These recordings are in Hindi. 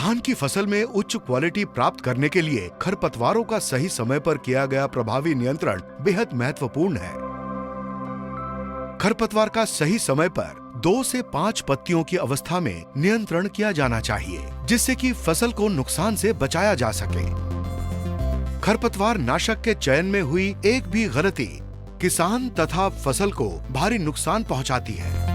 धान की फसल में उच्च क्वालिटी प्राप्त करने के लिए खरपतवारों का सही समय पर किया गया प्रभावी नियंत्रण बेहद महत्वपूर्ण है। खरपतवार का सही समय पर 2 से 5 पत्तियों की अवस्था में नियंत्रण किया जाना चाहिए, जिससे कि फसल को नुकसान से बचाया जा सके। खरपतवार नाशक के चयन में हुई एक भी गलती किसान तथा फसल को भारी नुकसान पहुंचाती है।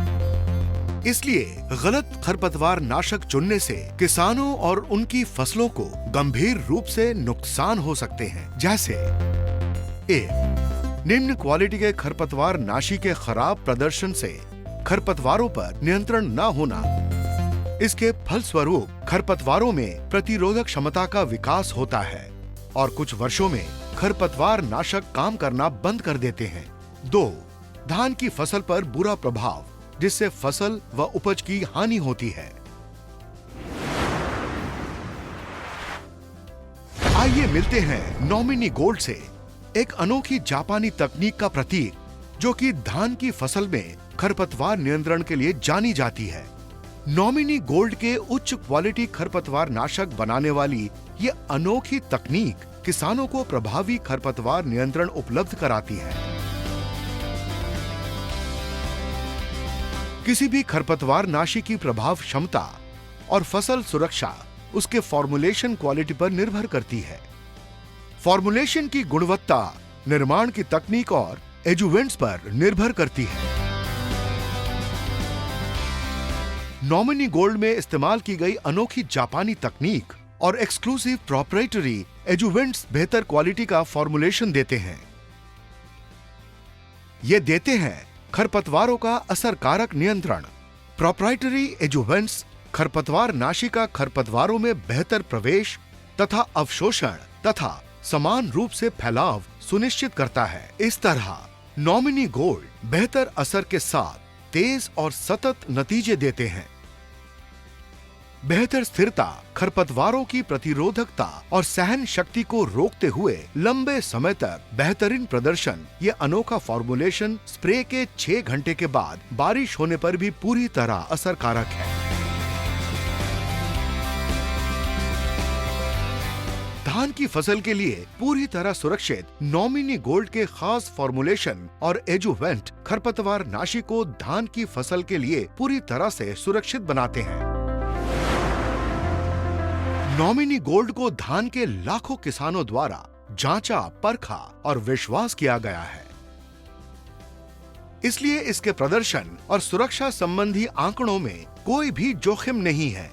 इसलिए गलत खरपतवार नाशक चुनने से किसानों और उनकी फसलों को गंभीर रूप से नुकसान हो सकते हैं, जैसे 1. निम्न क्वालिटी के खरपतवार नाशी के खराब प्रदर्शन से खरपतवारों पर नियंत्रण न होना। इसके फलस्वरूप खरपतवारों में प्रतिरोधक क्षमता का विकास होता है और कुछ वर्षों में खरपतवार नाशक काम करना बंद कर देते हैं। 2. धान की फसल पर बुरा प्रभाव, जिससे फसल व उपज की हानि होती है। आइए मिलते हैं नॉमिनी गोल्ड से, एक अनोखी जापानी तकनीक का प्रतीक, जो कि धान की फसल में खरपतवार नियंत्रण के लिए जानी जाती है। नॉमिनी गोल्ड के उच्च क्वालिटी खरपतवार नाशक बनाने वाली ये अनोखी तकनीक किसानों को प्रभावी खरपतवार नियंत्रण उपलब्ध कराती है। किसी भी खरपतवार नाशी की प्रभाव क्षमता और फसल सुरक्षा उसके फॉर्मुलेशन क्वालिटी पर निर्भर करती है। फॉर्मुलेशन की गुणवत्ता निर्माण की तकनीक और एडजुवेंट्स पर निर्भर करती है। नॉमिनी गोल्ड में इस्तेमाल की गई अनोखी जापानी तकनीक और एक्सक्लूसिव प्रोप्राइटरी एडजुवेंट्स बेहतर क्वालिटी का फॉर्मुलेशन देते हैं। ये देते हैं खरपतवारों का असरकारक नियंत्रण। प्रोप्राइटरी एडजुवेंट्स खरपतवार नाशी का खरपतवारों में बेहतर प्रवेश तथा अवशोषण तथा समान रूप से फैलाव सुनिश्चित करता है। इस तरह नॉमिनी गोल्ड बेहतर असर के साथ तेज और सतत नतीजे देते हैं। बेहतर स्थिरता, खरपतवारों की प्रतिरोधकता और सहन शक्ति को रोकते हुए लंबे समय तक बेहतरीन प्रदर्शन। ये अनोखा फॉर्मुलेशन स्प्रे के 6 घंटे के बाद बारिश होने पर भी पूरी तरह असरकारक है। धान की फसल के लिए पूरी तरह सुरक्षित नॉमिनी गोल्ड के खास फॉर्मुलेशन और एडजुवेंट खरपतवार नाशी को धान की फसल के लिए पूरी तरह से सुरक्षित बनाते हैं। नॉमिनी गोल्ड को धान के लाखों किसानों द्वारा जांचा, परखा और विश्वास किया गया है। इसलिए इसके प्रदर्शन और सुरक्षा संबंधी आंकड़ों में कोई भी जोखिम नहीं है।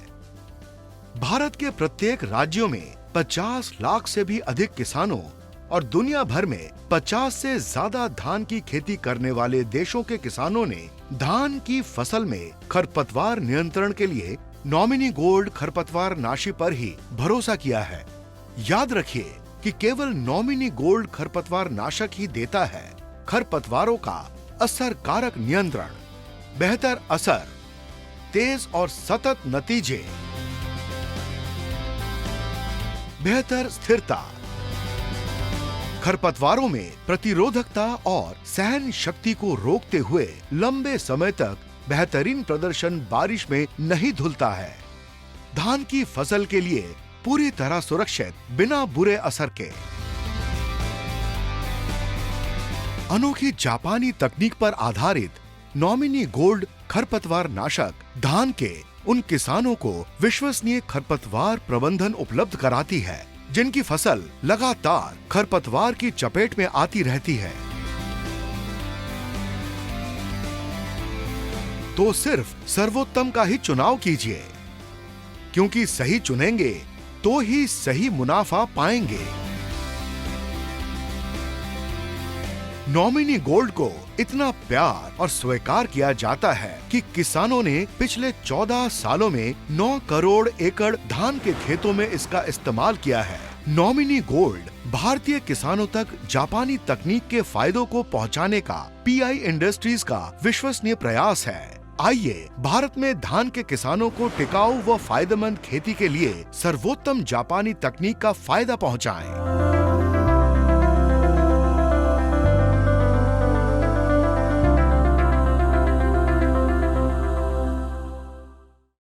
भारत के प्रत्येक राज्यों में 50 लाख से भी अधिक किसानों और दुनिया भर में 50 से ज्यादा धान की खेती करने वाले देशों के किसानों ने धान की फसल में खरपतवार नियंत्रण के लिए नॉमिनी गोल्ड खरपतवार नाशी पर ही भरोसा किया है। याद रखिए कि केवल नॉमिनी गोल्ड खरपतवार नाशक ही देता है खरपतवारों का असरकारक नियंत्रण, बेहतर असर, तेज और सतत नतीजे, बेहतर स्थिरता, खरपतवारों में प्रतिरोधकता और सहन शक्ति को रोकते हुए लंबे समय तक बेहतरीन प्रदर्शन बारिश में नहीं धुलता है। धान की फसल के लिए पूरी तरह सुरक्षित, बिना बुरे असर के। अनोखी जापानी तकनीक पर आधारित नॉमिनी गोल्ड खरपतवार नाशक धान के उन किसानों को विश्वसनीय खरपतवार प्रबंधन उपलब्ध कराती है जिनकी फसल लगातार खरपतवार की चपेट में आती रहती है। तो सिर्फ सर्वोत्तम का ही चुनाव कीजिए, क्योंकि सही चुनेंगे तो ही सही मुनाफा पाएंगे। नॉमिनी गोल्ड को इतना प्यार और स्वीकार किया जाता है कि किसानों ने पिछले 14 सालों में 9 करोड़ एकड़ धान के खेतों में इसका इस्तेमाल किया है। नॉमिनी गोल्ड भारतीय किसानों तक जापानी तकनीक के फायदों को पहुंचाने का पीआई इंडस्ट्रीज का विश्वसनीय प्रयास है। आइए भारत में धान के किसानों को टिकाऊ व फायदेमंद खेती के लिए सर्वोत्तम जापानी तकनीक का फायदा पहुंचाएं।